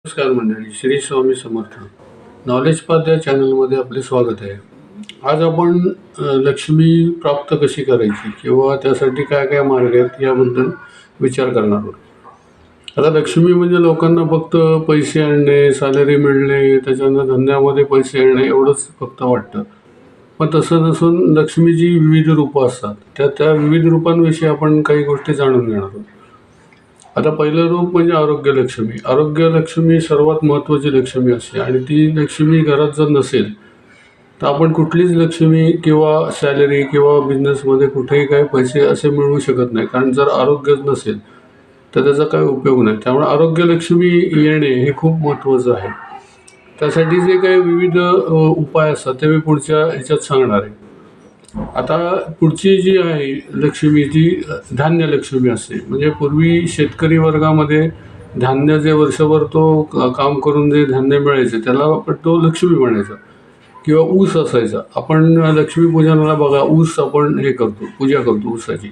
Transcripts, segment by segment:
नमस्कार मंडळी, Shri Swami Samarth. Knowledge path या चॅनलमध्ये आपले स्वागत आहे. आज आपण लक्ष्मी प्राप्त कशी करायची किंवा त्यासाठी काय काय मार्ग आहेत याबद्दल विचार करणार आहोत. आता लक्ष्मी म्हणजे लोकांना फक्त पैसे आणणे, सॅलरी मिळणे, त्याच्यानंतर धंद्यामध्ये पैसे येणे एवढंच फक्त वाटतं. पण तसं नसून लक्ष्मीची विविध रूपं असतात. त्या विविध रूपांविषयी आपण काही गोष्टी जाणून घेणार आहोत. आता पहिलं रूप म्हणजे आरोग्य लक्ष्मी. आरोग्य लक्ष्मी सर्वात महत्त्वाची लक्ष्मी असते आणि ती लक्ष्मी घरात जर नसेल तर आपण कुठलीच लक्ष्मी किंवा सॅलरी किंवा बिझनेसमध्ये कुठेही काही पैसे असे मिळवू शकत नाही. कारण जर आरोग्यच नसेल तर त्याचा काही उपयोग नाही. त्यामुळे आरोग्य लक्ष्मी येणे हे खूप महत्त्वाचं आहे. त्यासाठी जे काही विविध उपाय असतात ते मी पुढच्या ह्याच्यात सांगणार आहे. आता पुढची जी आहे लक्ष्मी ती धान्य लक्ष्मी असते. म्हणजे पूर्वी शेतकरी वर्गामध्ये धान्य जे वर्षभर तो काम करून जे धान्य मिळायचे त्याला आपण तो लक्ष्मी म्हणायचा किंवा ऊस असायचा. आपण लक्ष्मीपूजनाला बघा ऊस आपण हे करतो, पूजा करतो ऊसाची.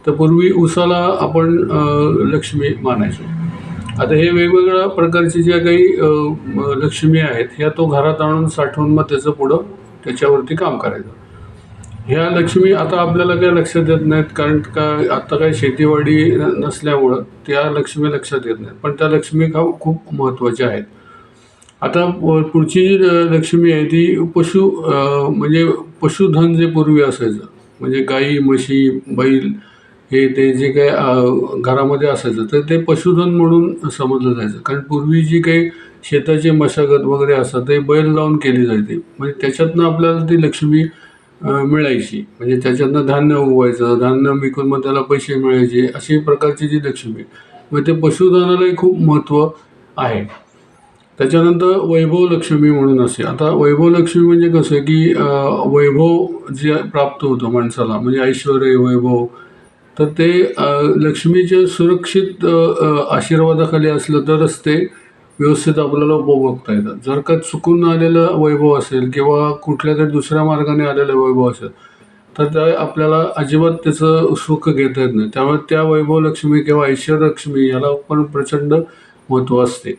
तर पूर्वी ऊसाला आपण लक्ष्मी मानायचो. आता हे वेगवेगळ्या प्रकारचे ज्या काही लक्ष्मी आहेत ह्या तो घरात आणून साठवून मग त्याचं पुढं त्याच्यावरती काम करायचं. ह्या लक्ष्मी आता आपल्याला काही लक्षात येत नाहीत, कारण का आता काही शेतीवाडी नसल्यामुळं त्या लक्ष्मी लक्षात येत नाहीत. पण त्या लक्ष्मी खूप महत्त्वाच्या आहेत. आता पुढची जी लक्ष्मी आहे ती म्हणजे पशुधन जे पूर्वी असायचं, म्हणजे गाई, म्हशी, बैल हे ते जे काही घरामध्ये असायचं तर ते पशुधन म्हणून समजलं जायचं. कारण पूर्वी जी काही शेताची मशागत वगैरे असतात ते बैल लावून केली जायची. म्हणजे त्याच्यातनं आपल्याला ती लक्ष्मी मिळायची. म्हणजे त्याच्यातनं धान्य उगवायचं, धान्य विकून मग त्याला पैसे मिळायचे, अशी प्रकारची जी लक्ष्मी. मग ते पशुधनालाही खूप महत्त्व आहे. त्याच्यानंतर वैभव लक्ष्मी म्हणून असते. आता वैभव लक्ष्मी म्हणजे कसं की वैभव जे प्राप्त होतं माणसाला, म्हणजे ऐश्वर, वैभव, तर ते लक्ष्मीच्या सुरक्षित आशीर्वादाखाली असलं तरच ते व्यवस्थित आपल्याला उपभोगता येतात. जर का चुकून आलेलं वैभव असेल किंवा कुठल्या तरी दुसऱ्या मार्गाने आलेलं वैभव असेल तर ते आपल्याला अजिबात त्याचं सुख घेता येत नाही. त्यामुळे त्या वैभव लक्ष्मी किंवा ऐश्वर लक्ष्मी याला पण प्रचंड महत्त्व असते.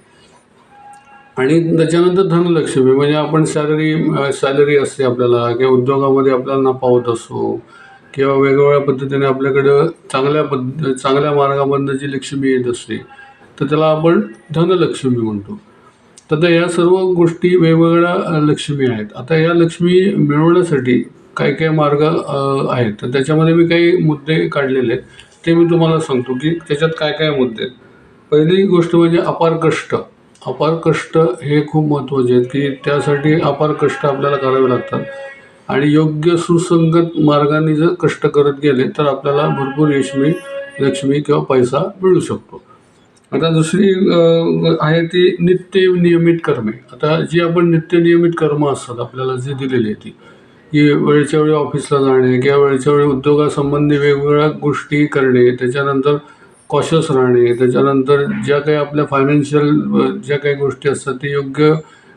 आणि त्याच्यानंतर धनलक्ष्मी म्हणजे आपण सॅलरी असते आपल्याला किंवा उद्योगामध्ये आपल्याला नफा होत असतो किंवा वेगवेगळ्या पद्धतीने आपल्याकडं चांगल्या मार्गामधनं जी लक्ष्मी येत असते तर त्याला आपण धनलक्ष्मी म्हणतो. तर या सर्व गोष्टी वेगवेगळ्या लक्ष्मी आहेत. आता या लक्ष्मी मिळवण्यासाठी काय काय मार्ग आहेत, तर त्याच्यामध्ये मी काही मुद्दे काढलेले आहेत ते मी तुम्हाला सांगतो की त्याच्यात काय काय मुद्दे आहेत. पहिली गोष्ट म्हणजे अपार कष्ट. अपार कष्ट हे खूप महत्त्वाचे आहेत की त्यासाठी अपार कष्ट आपल्याला करावे लागतात आणि योग्य सुसंगत मार्गाने जर कष्ट करत गेले तर आपल्याला भरपूर लक्ष्मी किंवा पैसा मिळू शकतो. आता दुसरी आहे ती नियमित कर्मे. आता जी आपण नियमित कर्म असतात आपल्याला जे दिलेली आहे ती की वेळच्या वेळी ऑफिसला जाणे किंवा वेळच्या वेळी उद्योगासंबंधी वेगवेगळ्या गोष्टी करणे, त्याच्यानंतर कॉशियस राहणे, त्याच्यानंतर ज्या काही आपल्या फायनान्शियल ज्या काही गोष्टी असतात ते योग्य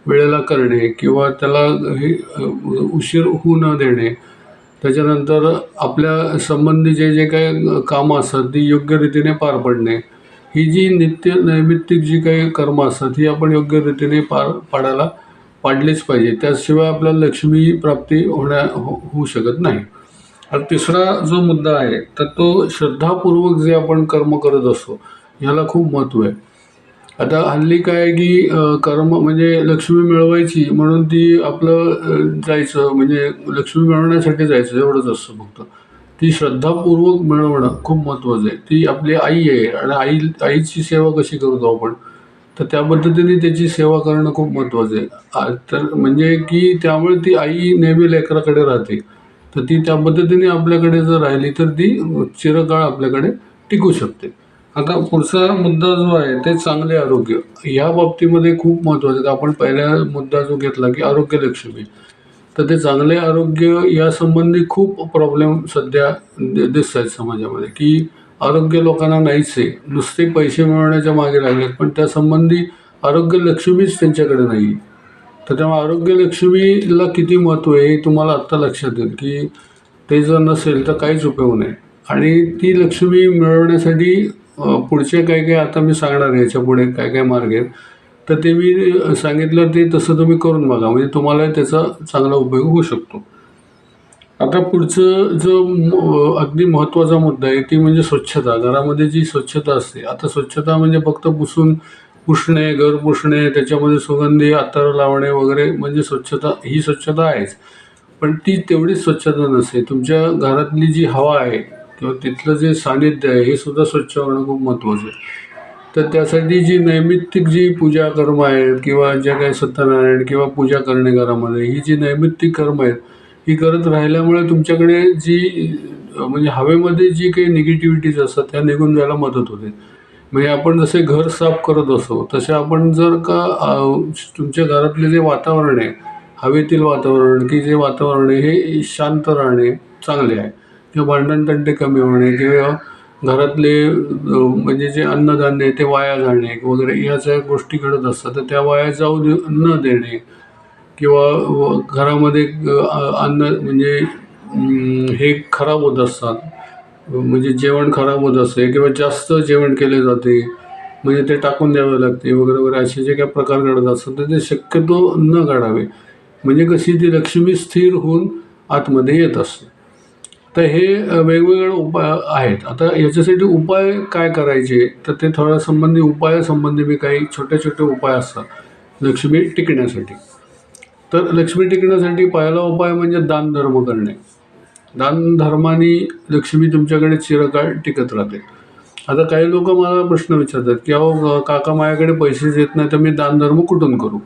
वेळेला करणे किंवा त्याला हे उशीर होऊ न देणे, त्याच्यानंतर आपल्या संबंधी जे काही कामं असतात ती योग्य रीतीने पार पडणे, ही जी नैमित्तिक जी काही कर्म असतात ही आपण योग्य रीतीने पाडलीच पाहिजे. त्याशिवाय आपल्याला लक्ष्मी प्राप्ती होऊ शकत नाही. आता तिसरा जो मुद्दा आहे तर तो श्रद्धापूर्वक जे आपण कर्म करत असतो ह्याला खूप महत्त्व आहे. आता हल्ली काय आहे की कर्म म्हणजे लक्ष्मी मिळवायची म्हणून ती आपलं जायचं, म्हणजे लक्ष्मी मिळवण्यासाठी जायचं एवढंच असतं फक्त. ती श्रद्धापूर्वक मिळवणं खूप महत्त्वाचं आहे. ती आपली आई आहे आणि आईची सेवा कशी करतो आपण, तर त्या पद्धतीने त्याची सेवा करणं खूप महत्त्वाचं आहे. तर म्हणजे की त्यामुळे ती आई नेहमी लेकराकडे राहते. तर ती त्या पद्धतीने आपल्याकडे जर राहिली तर ती चिरकाळ आपल्याकडे टिकू शकते. आता पुढचा मुद्दा जो आहे ते चांगले आरोग्य. ह्या बाबतीमध्ये खूप महत्त्वाचं आहे. आपण पहिला मुद्दा जो घेतला की आरोग्य लक्ष्मी, तर ते चांगले आरोग्य यासंबंधी खूप प्रॉब्लेम सध्या दिसत आहेत समाजामध्ये की आरोग्य लोकांना नाहीच आहे. नुसते पैसे मिळवण्याच्या मागे लागलेत पण त्यासंबंधी आरोग्य लक्ष्मीच त्यांच्याकडे नाही. तर त्यामुळे आरोग्य लक्ष्मीला किती महत्त्व आहे हे तुम्हाला आत्ता लक्षात येईल की ते जर नसेल तर काहीच उपयोग नाही. आणि ती लक्ष्मी मिळवण्यासाठी पुढचे काय काय आता मी सांगणार आहे याच्या पुढे काय काय मार्ग आहेत. तर ते मी सांगितलं ते तसं तुम्ही करून बघा, म्हणजे तुम्हाला त्याचा चांगला उपयोग होऊ शकतो. आता पुढचं जो अगदी महत्त्वाचा मुद्दा आहे ती म्हणजे स्वच्छता. घरामध्ये जी स्वच्छता असते, आता स्वच्छता म्हणजे फक्त पुसणे, घर पुसणे, त्याच्यामध्ये सुगंधी अत्तर लावणे वगैरे म्हणजे स्वच्छता, ही स्वच्छता आहेच. पण ती तेवढीच स्वच्छता नसते. तुमच्या घरातली जी हवा आहे किंवा तिथलं जे सानिध्य आहे हे सुद्धा स्वच्छ होणं खूप महत्त्वाचं आहे. तर त्यासाठी जी नैमित्तिक जी पूजा कर्म आहेत किंवा ज्या काही सत्यनारायण किंवा पूजा करणे घरामध्ये, ही जी नैमित्तिक कर्म आहेत ही करत राहिल्यामुळे तुमच्याकडे जी म्हणजे हवेमध्ये जी काही निगेटिव्हिटीज असतात त्या निघून जायला मदत होते. म्हणजे आपण जसे घर साफ करत असो तसे आपण जर का तुमच्या घरातले जे वातावरण आहे, हवेतील वातावरण की जे वातावरण आहे हे शांत राहणे चांगले आहे, किंवा भांडणतंटे कमी होणे किंवा घरातले म्हणजे जे अन्नधान्य आहे ते वाया जाणे वगैरे ह्या सगळ्या गोष्टी घडत असतात. तर त्या वाया न देणे किंवा घरामध्ये अन्न म्हणजे हे खराब होत असतात, म्हणजे जेवण खराब होत असते किंवा जास्त जेवण केले जाते म्हणजे ते टाकून द्यावे लागते वगैरे वगैरे, असे जे काही प्रकार घडत असतात तर ते शक्यतो न घडावे. म्हणजे कशी ती लक्ष्मी स्थिर होऊन आतमध्ये येत असते. तर हे वेगवेगळे उपाय आहेत. आता याच्यासाठी उपाय काय करायचे, तर ते थोड्या उपायासंबंधी मी काही छोटे छोटे उपाय असतात लक्ष्मी टिकण्यासाठी. तर लक्ष्मी टिकण्यासाठी पहिला उपाय म्हणजे दानधर्म करणे. दानधर्माने लक्ष्मी तुमच्याकडे चिरकाळ टिकत राहते. आता काही लोक मला प्रश्न विचारतात की अहो काका माझ्याकडे पैसेच येत नाही तर मी दानधर्म कुठून करू.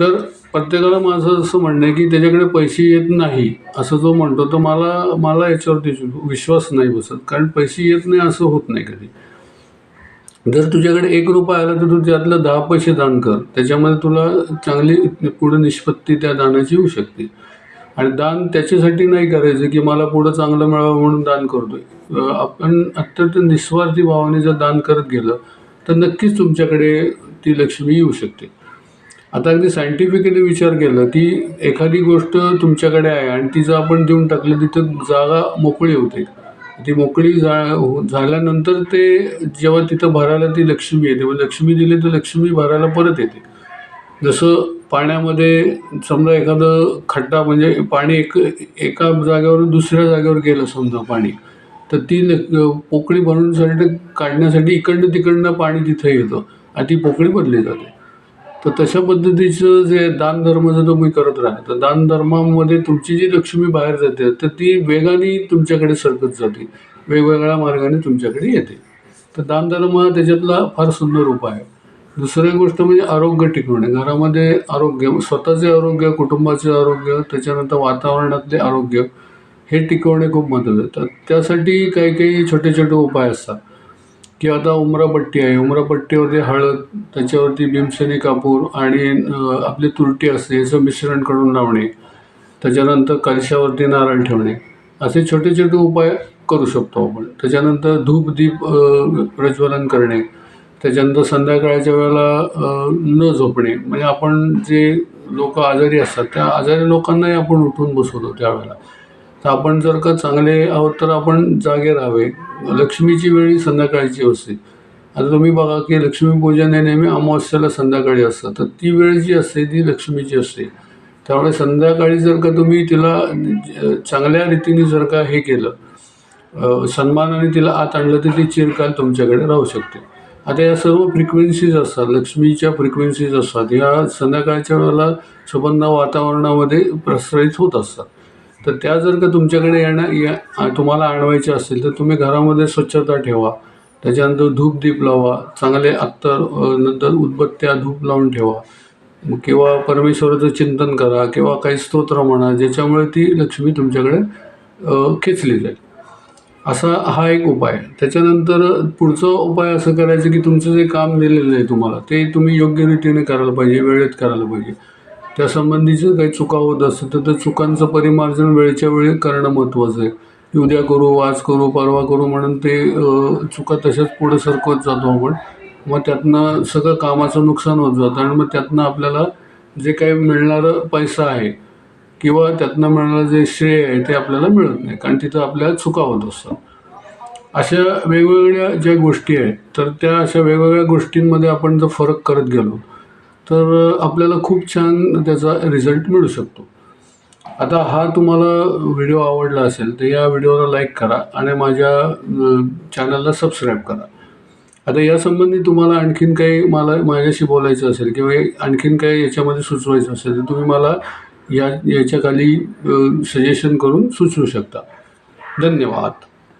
तर प्रत्येकाला माझं असं म्हणणं आहे की त्याच्याकडे पैसे येत नाही असं जो म्हणतो तर मला याच्यावरती विश्वास नाही बसत. कारण पैसे येत नाही असं होत नाही कधी. जर तुझ्याकडे 1 रुपया आला तर तू त्यातलं 10 पैसे दान कर, त्याच्यामध्ये तुला चांगली पुढे निष्पत्ती त्या दानाची होऊ शकते. आणि दान त्याच्यासाठी नाही करायचं की मला पुढं चांगलं मिळावं म्हणून दान करतोय. आपण अत्यंत निस्वार्थी भावाने जर दान करत गेलं तर नक्कीच तुमच्याकडे ती लक्ष्मी येऊ शकते. आता अगदी सायंटिफिकली विचार केला की एखादी गोष्ट तुमच्याकडे आहे आणि तिचं आपण देऊन टाकलं, तिथं जागा मोकळी होते. ती मोकळी झाल्यानंतर ते जेव्हा तिथं भरायला ती लक्ष्मी येते, मग लक्ष्मी दिली तर लक्ष्मी भरायला परत येते. जसं पाण्यामध्ये समजा एखादं खड्डा म्हणजे पाणी एका जागेवरून दुसऱ्या जागेवर गेलं समजा पाणी, तर ती पोकळी भरण्यासाठी काढण्यासाठी इकडनं तिकडनं पाणी तिथं येतं आणि ती पोकळी भरली जाते. तर तशा पद्धतीचं जे दानधर्म जर तुम्ही करत राहा तर दानधर्मामध्ये तुमची जी लक्ष्मी बाहेर जाते तर ती वेगाने तुमच्याकडे सरकत जाते, वेगवेगळ्या मार्गाने तुमच्याकडे येते. तर दानधर्म हा त्याच्यातला फार सुंदर उपाय आहे. दुसरी गोष्ट म्हणजे आरोग्य टिकवणे. घरामध्ये आरोग्य, स्वतःचे आरोग्य, कुटुंबाचे आरोग्य, त्याच्यानंतर वातावरणातले आरोग्य हे टिकवणे खूप महत्त्वाचं आहे. तर त्यासाठी काही काही छोटे छोटे उपाय असतात की आता उमरापट्टी आहे, उमरापट्टीवरती हळद, त्याच्यावरती भीमसेनी कापूर आणि आपली तुरटी असते याचं मिश्रण करून लावणे, त्याच्यानंतर कलशावरती नारळ ठेवणे, असे छोटे छोटे उपाय करू शकतो आपण. त्याच्यानंतर धूप दीप प्रज्वलन करणे, त्याच्यानंतर संध्याकाळच्या वेळेला न झोपणे. म्हणजे आपण जे लोक आजारी असतात त्या आजारी लोकांनाही आपण उठून बसवतो त्यावेळेला. तर आपण जर का चांगले आहोत तर आपण जागे राहावे. लक्ष्मीची वेळी संध्याकाळची असते. आता तुम्ही बघा की लक्ष्मीपूजन हे नेहमी अमावस्येला संध्याकाळी असतं, तर ती वेळ जी असते ती लक्ष्मीची असते. त्यामुळे संध्याकाळी जर का तुम्ही तिला चांगल्या रीतीने जर का हे केलं, सन्मानाने तिला आत आणलं तर ती चिरकाल तुमच्याकडे राहू शकते. आता या सर्व फ्रिक्वेन्सीज असतात, लक्ष्मीच्या फ्रिक्वेन्सीज असतात, ह्या संध्याकाळच्या वेळेला सुबंध वातावरणामध्ये प्रसारित होत असतात. तर त्या जर का तुमच्याकडे तुम्हाला आणवायच्या असतील तर तुम्ही घरामध्ये स्वच्छता ठेवा, त्याच्यानंतर धूप दीप लावा, चांगले अत्तर नंतर उदबत्त्या धूप लावून ठेवा किंवा परमेश्वराचं चिंतन करा किंवा काही स्तोत्र म्हणा ज्याच्यामुळे ती लक्ष्मी तुमच्याकडे खेचली जाईल. असा हा एक उपाय. त्याच्यानंतर पुढचा उपाय असं करायचं की तुमचं जे काम दिलेलं आहे तुम्हाला ते तुम्ही योग्य रीतीने करायला पाहिजे, वेळेत करायला पाहिजे. त्यासंबंधीचं काही चुका होत असतील तर त्या चुकांचं परिमार्जन वेळच्या वेळी करणं महत्त्वाचं आहे. की उद्या करू, आज करू, परवा करू म्हणून ते चुका तशाच पुढे सरकवत जातो आपण. मग त्यातनं सगळं कामाचं नुकसान होत जातं आणि मग त्यातनं आपल्याला जे काही मिळणारं पैसा आहे किंवा त्यातनं मिळणारं जे श्रेय आहे ते आपल्याला मिळत नाही, कारण तिथं आपल्याला चुका होत असतात. अशा वेगवेगळ्या ज्या गोष्टी आहेत तर त्या अशा वेगवेगळ्या गोष्टींमध्ये आपण जर फरक करत गेलो तर आपल्याला खूप छान त्याचा रिझल्ट मिळू शकतो. आता हा तुम्हाला व्हिडिओ आवडला असेल तर या व्हिडिओला लाईक करा आणि माझ्या चॅनलला सबस्क्राईब करा. आता यासंबंधी तुम्हाला आणखीन काही माझ्याशी बोलायचं असेल किंवा आणखीन काही याच्यामध्ये सुचवायचं असेल तर तुम्ही मला याच्या खाली सजेशन करून सुचवू शकता. धन्यवाद.